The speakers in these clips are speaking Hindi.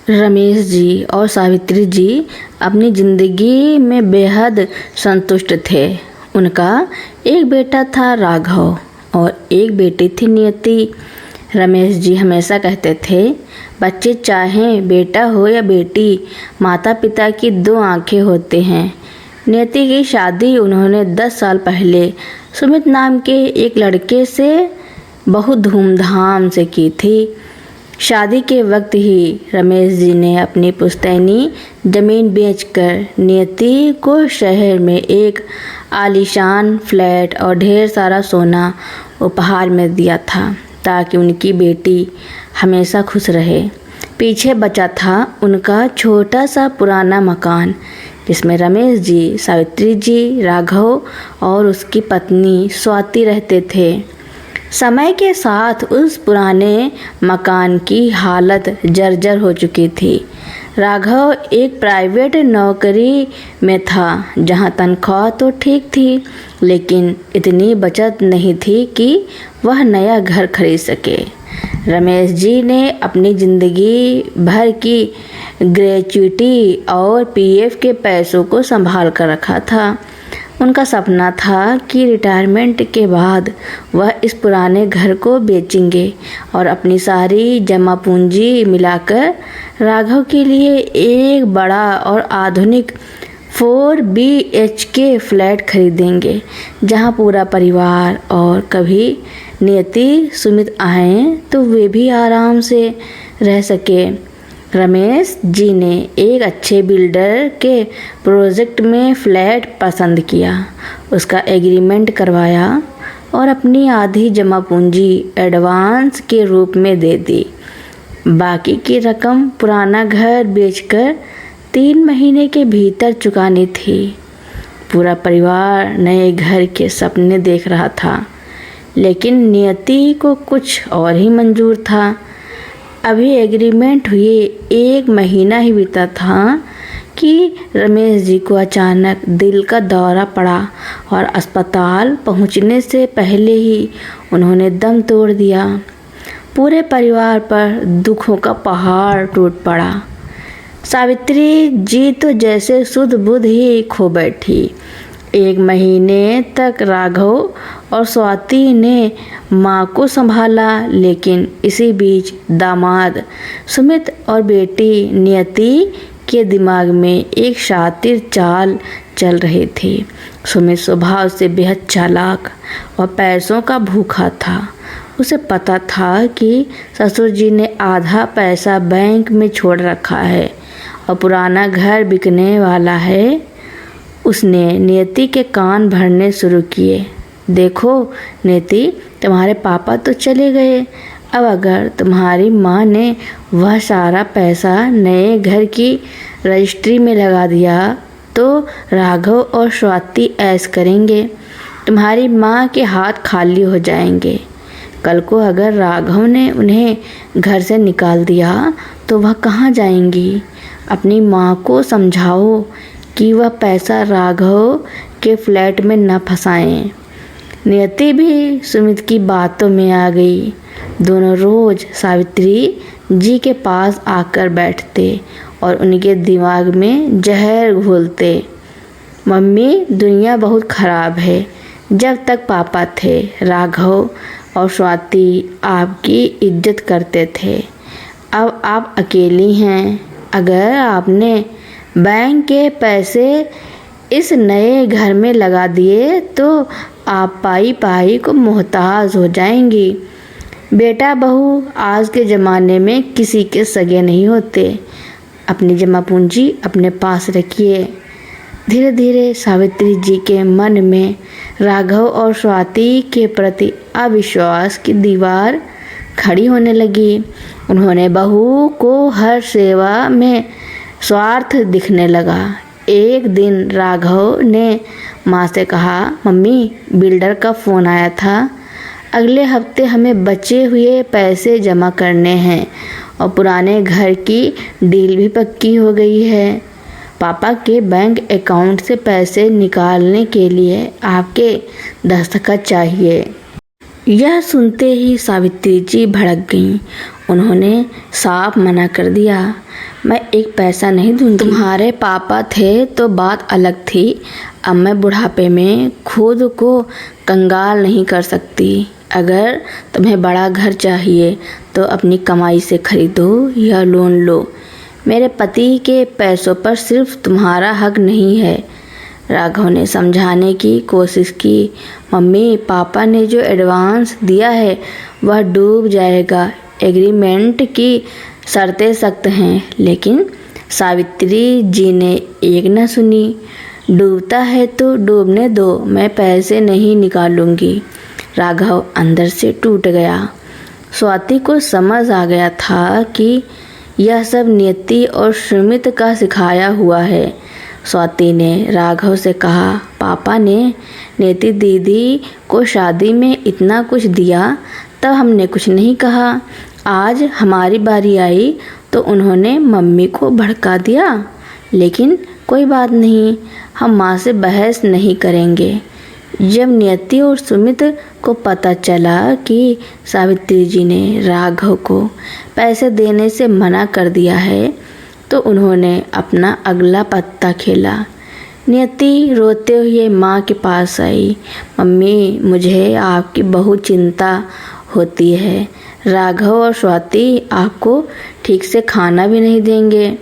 रमेश जी और सावित्री जी अपनी जिंदगी में बेहद संतुष्ट थे। उनका एक बेटा था राघव और एक बेटी थी नियति। रमेश जी हमेशा कहते थे, बच्चे चाहें बेटा हो या बेटी, माता पिता की दो आंखें होते हैं। नियति की शादी उन्होंने 10 साल पहले सुमित नाम के एक लड़के से बहुत धूमधाम से की थी। शादी के वक्त ही रमेश जी ने अपनी पुश्तैनी ज़मीन बेचकर नियति को शहर में एक आलीशान फ्लैट और ढेर सारा सोना उपहार में दिया था, ताकि उनकी बेटी हमेशा खुश रहे। पीछे बचा था उनका छोटा सा पुराना मकान, जिसमें रमेश जी, सावित्री जी, राघव और उसकी पत्नी स्वाति रहते थे। समय के साथ उस पुराने मकान की हालत जर्जर हो चुकी थी। राघव एक प्राइवेट नौकरी में था, जहां तनख्वाह तो ठीक थी, लेकिन इतनी बचत नहीं थी कि वह नया घर खरीद सके। रमेश जी ने अपनी ज़िंदगी भर की ग्रेच्युटी और पीएफ के पैसों को संभाल कर रखा था। उनका सपना था कि रिटायरमेंट के बाद वह इस पुराने घर को बेचेंगे और अपनी सारी जमा पूंजी मिलाकर राघव के लिए एक बड़ा और आधुनिक 4 BHK फ्लैट खरीदेंगे, जहां पूरा परिवार और कभी नियति सुमित आए तो वे भी आराम से रह सके। रमेश जी ने एक अच्छे बिल्डर के प्रोजेक्ट में फ्लैट पसंद किया, उसका एग्रीमेंट करवाया और अपनी आधी जमा पूंजी एडवांस के रूप में दे दी। बाकी की रकम पुराना घर बेचकर 3 महीने के भीतर चुकानी थी। पूरा परिवार नए घर के सपने देख रहा था, लेकिन नियति को कुछ और ही मंजूर था। अभी एग्रीमेंट हुए 1 महीना ही बीता था कि रमेश जी को अचानक दिल का दौरा पड़ा और अस्पताल पहुंचने से पहले ही उन्होंने दम तोड़ दिया। पूरे परिवार पर दुखों का पहाड़ टूट पड़ा। सावित्री जी तो जैसे सुध बुध ही खो बैठी। 1 महीने तक राघव और स्वाति ने माँ को संभाला, लेकिन इसी बीच दामाद सुमित और बेटी नियति के दिमाग में एक शातिर चाल चल रही थी। सुमित स्वभाव से बेहद चालाक और पैसों का भूखा था। उसे पता था कि ससुर जी ने आधा पैसा बैंक में छोड़ रखा है और पुराना घर बिकने वाला है। उसने नियति के कान भरने शुरू किए। देखो नियति, तुम्हारे पापा तो चले गए, अब अगर तुम्हारी माँ ने वह सारा पैसा नए घर की रजिस्ट्री में लगा दिया तो राघव और स्वाति ऐश करेंगे। तुम्हारी माँ के हाथ खाली हो जाएंगे। कल को अगर राघव ने उन्हें घर से निकाल दिया तो वह कहाँ जाएंगी? अपनी माँ को समझाओ कि वह पैसा राघव के फ्लैट में न फंसाएं। नियति भी सुमित की बातों में आ गई। दोनों रोज सावित्री जी के पास आकर बैठते और उनके दिमाग में जहर घोलते। मम्मी, दुनिया बहुत ख़राब है। जब तक पापा थे, राघव और स्वाति आपकी इज्जत करते थे। अब आप अकेली हैं। अगर आपने बैंक के पैसे इस नए घर में लगा दिए तो आप पाई पाई को मोहताज हो जाएंगी। बेटा बहू आज के ज़माने में किसी के सगे नहीं होते। अपनी जमा पूंजी अपने पास रखिए। धीरे धीरे सावित्री जी के मन में राघव और स्वाति के प्रति अविश्वास की दीवार खड़ी होने लगी। उन्होंने बहू को हर सेवा में स्वार्थ दिखने लगा। एक दिन राघव ने माँ से कहा, मम्मी, बिल्डर का फ़ोन आया था। अगले हफ्ते हमें बचे हुए पैसे जमा करने हैं और पुराने घर की डील भी पक्की हो गई है। पापा के बैंक अकाउंट से पैसे निकालने के लिए आपके दस्तखत चाहिए। यह सुनते ही सावित्री जी भड़क गईं। उन्होंने साफ मना कर दिया, मैं एक पैसा नहीं दूंगी। तुम्हारे पापा थे तो बात अलग थी, अब मैं बुढ़ापे में खुद को कंगाल नहीं कर सकती। अगर तुम्हें बड़ा घर चाहिए तो अपनी कमाई से खरीदो या लोन लो। मेरे पति के पैसों पर सिर्फ तुम्हारा हक नहीं है। राघव ने समझाने की कोशिश की, मम्मी, पापा ने जो एडवांस दिया है वह डूब जाएगा। एग्रीमेंट की शर्तें सख्त हैं। लेकिन सावित्री जी ने एक न सुनी। डूबता है तो डूबने दो, मैं पैसे नहीं निकालूंगी। राघव अंदर से टूट गया। स्वाति को समझ आ गया था कि यह सब नियति और सुमित का सिखाया हुआ है। स्वाति ने राघव से कहा, पापा ने नियति दीदी को शादी में इतना कुछ दिया, तब हमने कुछ नहीं कहा। आज हमारी बारी आई तो उन्होंने मम्मी को भड़का दिया। लेकिन कोई बात नहीं, हम माँ से बहस नहीं करेंगे। जब नियति और सुमित को पता चला कि सावित्री जी ने राघव को पैसे देने से मना कर दिया है तो उन्होंने अपना अगला पत्ता खेला। नियति रोते हुए माँ के पास आई, मम्मी, मुझे आपकी बहुत चिंता होती है। राघव और स्वाति आपको ठीक से खाना भी नहीं देंगे।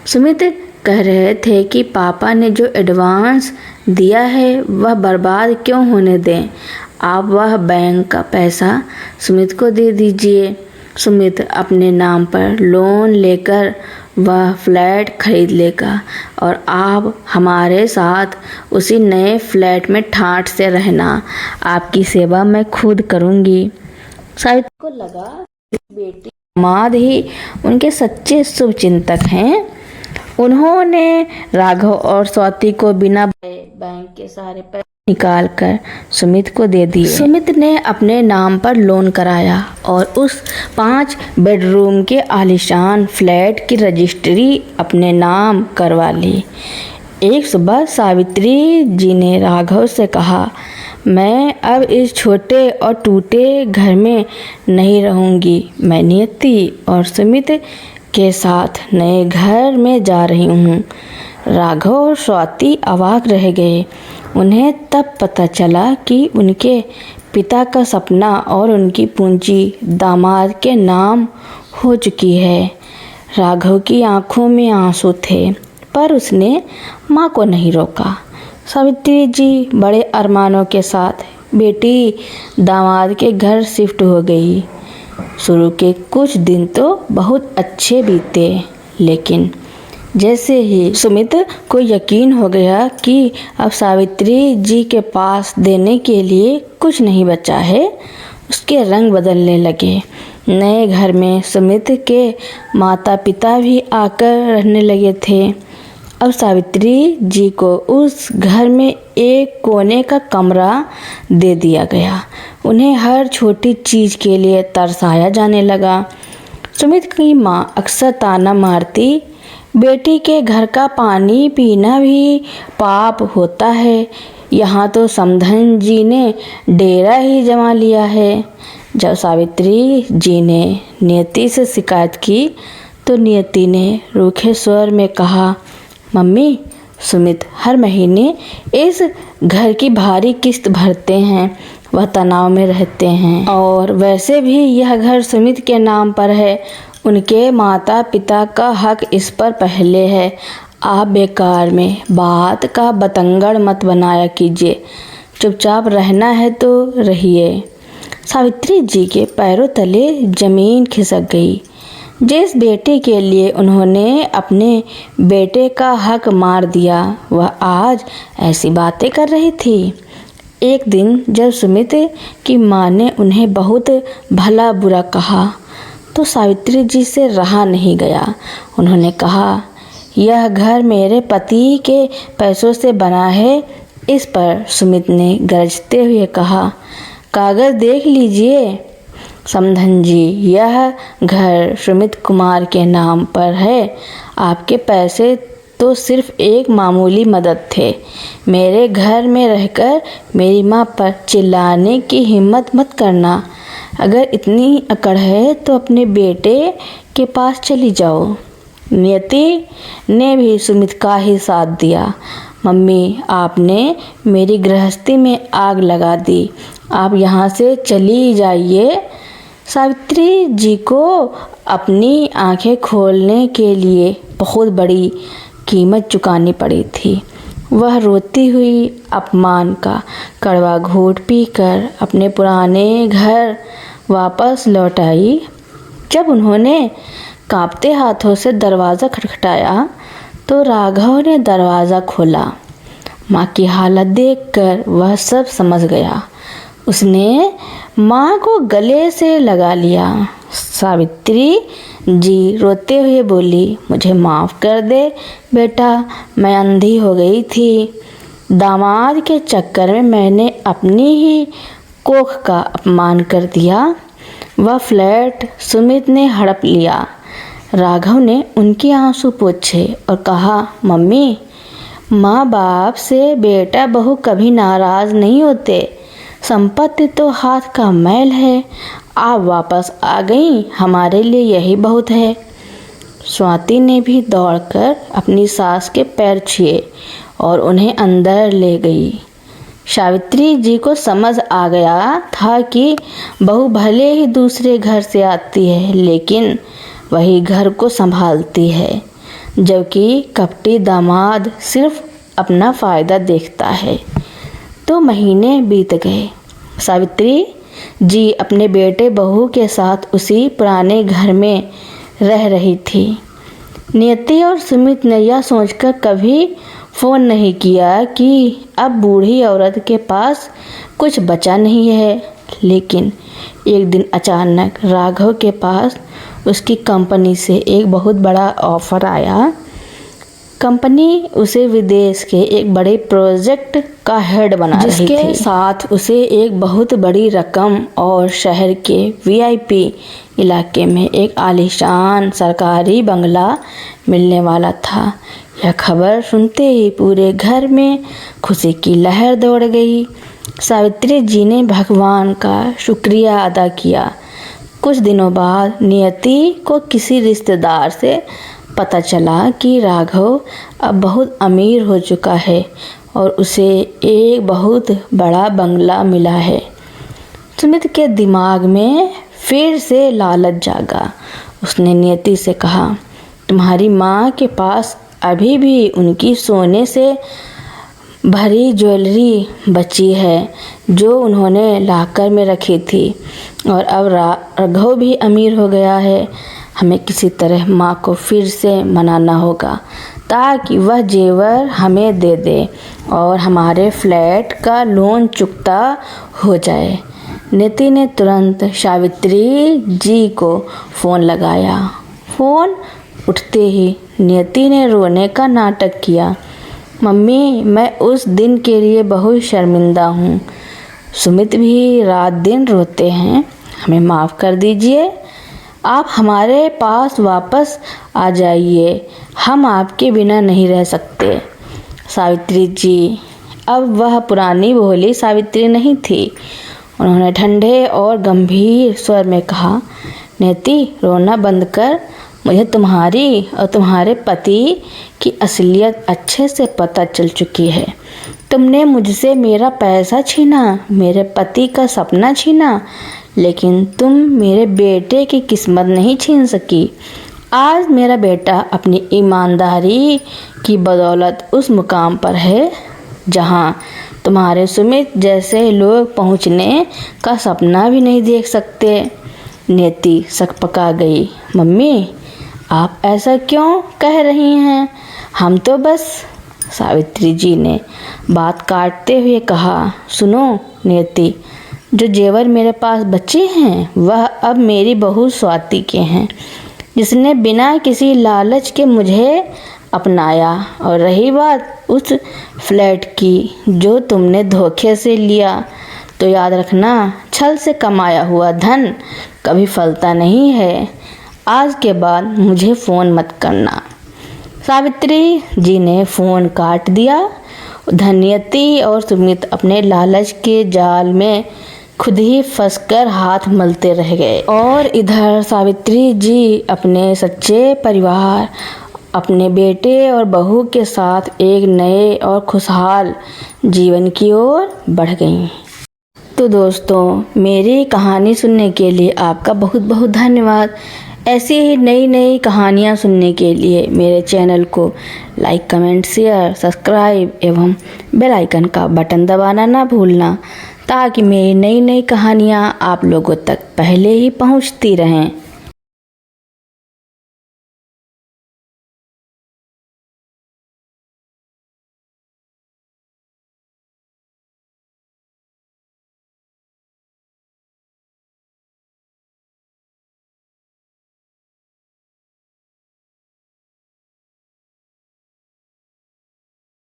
सुमित कह रहे थे कि पापा ने जो एडवांस दिया है वह बर्बाद क्यों होने दें। आप वह बैंक का पैसा सुमित को दे दीजिए। सुमित अपने नाम पर लोन लेकर वह फ्लैट खरीद लेगा और आप हमारे साथ उसी नए फ्लैट में ठाठ से रहना। आपकी सेवा मैं खुद करूँगी। सावित्री को लगा कि बेटी दामाद ही उनके सच्चे शुभचिंतक हैं। उन्होंने राघव और स्वाति को बिना बैंक के सारे पैसे निकाल कर सुमित को दे दिए। सुमित ने अपने नाम पर लोन कराया और उस 5 बेडरूम के आलीशान फ्लैट की रजिस्ट्री अपने नाम करवा ली। एक सुबह सावित्री जी ने राघव से कहा, मैं अब इस छोटे और टूटे घर में नहीं रहूंगी। मैं नियति और सुमित के साथ नए घर में जा रही हूँ। राघव और स्वाति अवाक रह गए। उन्हें तब पता चला कि उनके पिता का सपना और उनकी पूंजी दामाद के नाम हो चुकी है। राघव की आंखों में आंसू थे, पर उसने माँ को नहीं रोका। सावित्री जी बड़े अरमानों के साथ बेटी दामाद के घर शिफ्ट हो गई। शुरू के कुछ दिन तो बहुत अच्छे बीते, लेकिन जैसे ही सुमित को यकीन हो गया कि अब सावित्री जी के पास देने के लिए कुछ नहीं बचा है, उसके रंग बदलने लगे। नए घर में सुमित के माता पिता भी आकर रहने लगे थे। अब सावित्री जी को उस घर में एक कोने का कमरा दे दिया गया। उन्हें हर छोटी चीज़ के लिए तरसाया जाने लगा। सुमित की माँ अक्सर ताना मारती, बेटी के घर का पानी पीना भी पाप होता है। यहाँ तो समधन जी ने डेरा ही जमा लिया है। जब सावित्री जी ने नियति से शिकायत की तो नियति ने रूखे स्वर में कहा, मम्मी, सुमित हर महीने इस घर की भारी किस्त भरते हैं। वह तनाव में रहते हैं और वैसे भी यह घर सुमित के नाम पर है। उनके माता पिता का हक इस पर पहले है। आप बेकार में बात का बतंगड़ मत बनाया कीजिए। चुपचाप रहना है तो रहिए। सावित्री जी के पैरों तले जमीन खिसक गई। जिस बेटे के लिए उन्होंने अपने बेटे का हक मार दिया, वह आज ऐसी बातें कर रही थी। एक दिन जब सुमित की माँ ने उन्हें बहुत भला बुरा कहा तो सावित्री जी से रहा नहीं गया। उन्होंने कहा, यह घर मेरे पति के पैसों से बना है। इस पर सुमित ने गरजते हुए कहा, कागज़ देख लीजिए समधन जी, यह घर सुमित कुमार के नाम पर है। आपके पैसे तो सिर्फ एक मामूली मदद थे। मेरे घर में रहकर मेरी माँ पर चिल्लाने की हिम्मत मत करना। अगर इतनी अकड़ है तो अपने बेटे के पास चली जाओ। नियति ने भी सुमित का ही साथ दिया। मम्मी, आपने मेरी गृहस्थी में आग लगा दी, आप यहाँ से चली जाइए। सावित्री जी को अपनी आंखें खोलने के लिए बहुत बड़ी कीमत चुकानी पड़ी थी। वह रोती हुई अपमान का कड़वा घूंट पीकर अपने पुराने घर वापस लौट आई। जब उन्होंने कांपते हाथों से दरवाज़ा खटखटाया तो राघव ने दरवाज़ा खोला। माँ की हालत देखकर वह सब समझ गया। उसने माँ को गले से लगा लिया। सावित्री जी रोते हुए बोली, मुझे माफ़ कर दे बेटा, मैं अंधी हो गई थी। दामाद के चक्कर में मैंने अपनी ही कोख का अपमान कर दिया। वह फ्लैट सुमित ने हड़प लिया। राघव ने उनके आंसू पोंछे और कहा, मम्मी, माँ बाप से बेटा बहू कभी नाराज़ नहीं होते। संपत्ति तो हाथ का मैल है। आप वापस आ गई, हमारे लिए यही बहुत है। स्वाति ने भी दौड़कर अपनी सास के पैर छुए और उन्हें अंदर ले गई। सावित्री जी को समझ आ गया था कि बहू भले ही दूसरे घर से आती है, लेकिन वही घर को संभालती है, जबकि कपटी दामाद सिर्फ अपना फ़ायदा देखता है। तो महीने बीत गए। सावित्री जी अपने बेटे बहू के साथ उसी पुराने घर में रह रही थी। नियति और सुमित ने यह सोचकर कभी फ़ोन नहीं किया कि अब बूढ़ी औरत के पास कुछ बचा नहीं है। लेकिन एक दिन अचानक राघव के पास उसकी कंपनी से एक बहुत बड़ा ऑफ़र आया। कंपनी उसे विदेश के एक बड़े प्रोजेक्ट का हेड बना रही थी, जिसके साथ उसे एक बहुत बड़ी रकम और शहर के वीआईपी इलाके में एक आलीशान सरकारी बंगला मिलने वाला था। यह खबर सुनते ही पूरे घर में खुशी की लहर दौड़ गई। सावित्री जी ने भगवान का शुक्रिया अदा किया। कुछ दिनों बाद नियति को किसी रिश्तेदार से पता चला कि राघव अब बहुत अमीर हो चुका है और उसे एक बहुत बड़ा बंगला मिला है। सुमित के दिमाग में फिर से लालच जागा। उसने नियति से कहा, तुम्हारी माँ के पास अभी भी उनकी सोने से भरी ज्वेलरी बची है जो उन्होंने लाकर में रखी थी, और अब राघव भी अमीर हो गया है। हमें किसी तरह माँ को फिर से मनाना होगा ताकि वह जेवर हमें दे दे और हमारे फ्लैट का लोन चुकता हो जाए। नियति ने तुरंत सावित्री जी को फ़ोन लगाया। फ़ोन उठते ही नियति ने रोने का नाटक किया। मम्मी, मैं उस दिन के लिए बहुत शर्मिंदा हूँ। सुमित भी रात दिन रोते हैं। हमें माफ़ कर दीजिए। आप हमारे पास वापस आ जाइए। हम आपके बिना नहीं रह सकते। सावित्री जी, अब वह पुरानी भोली सावित्री नहीं थी। उन्होंने ठंडे और गंभीर स्वर में कहा, नियति, रोना बंद कर। मुझे तुम्हारी और तुम्हारे पति की असलियत अच्छे से पता चल चुकी है। तुमने मुझसे मेरा पैसा छीना, मेरे पति का सपना छीना, लेकिन तुम मेरे बेटे की किस्मत नहीं छीन सकी। आज मेरा बेटा अपनी ईमानदारी की बदौलत उस मुकाम पर है जहां तुम्हारे सुमित जैसे लोग पहुंचने का सपना भी नहीं देख सकते। नियति सकपका गई। मम्मी, आप ऐसा क्यों कह रही हैं? हम तो बस। सावित्री जी ने बात काटते हुए कहा, सुनो नियति, जो जेवर मेरे पास बचे हैं वह अब मेरी बहू स्वाति के हैं, जिसने बिना किसी लालच के मुझे अपनाया। और रही बात उस फ्लैट की जो तुमने धोखे से लिया, तो याद रखना, छल से कमाया हुआ धन कभी फलता नहीं है। आज के बाद मुझे फ़ोन मत करना। सावित्री जी ने फ़ोन काट दिया। नियति और सुमित अपने लालच के जाल में खुद ही फंसकर हाथ मलते रह गए। और इधर सावित्री जी अपने सच्चे परिवार, अपने बेटे और बहू के साथ एक नए और खुशहाल जीवन की ओर बढ़ गईं। तो दोस्तों, मेरी कहानी सुनने के लिए आपका बहुत बहुत धन्यवाद। ऐसी ही नई नई कहानियाँ सुनने के लिए मेरे चैनल को लाइक, कमेंट, शेयर, सब्सक्राइब एवं बेल आइकन का बटन दबाना ना भूलना, ताकि मेरी नई नई कहानियाँ आप लोगों तक पहले ही पहुँचती रहें।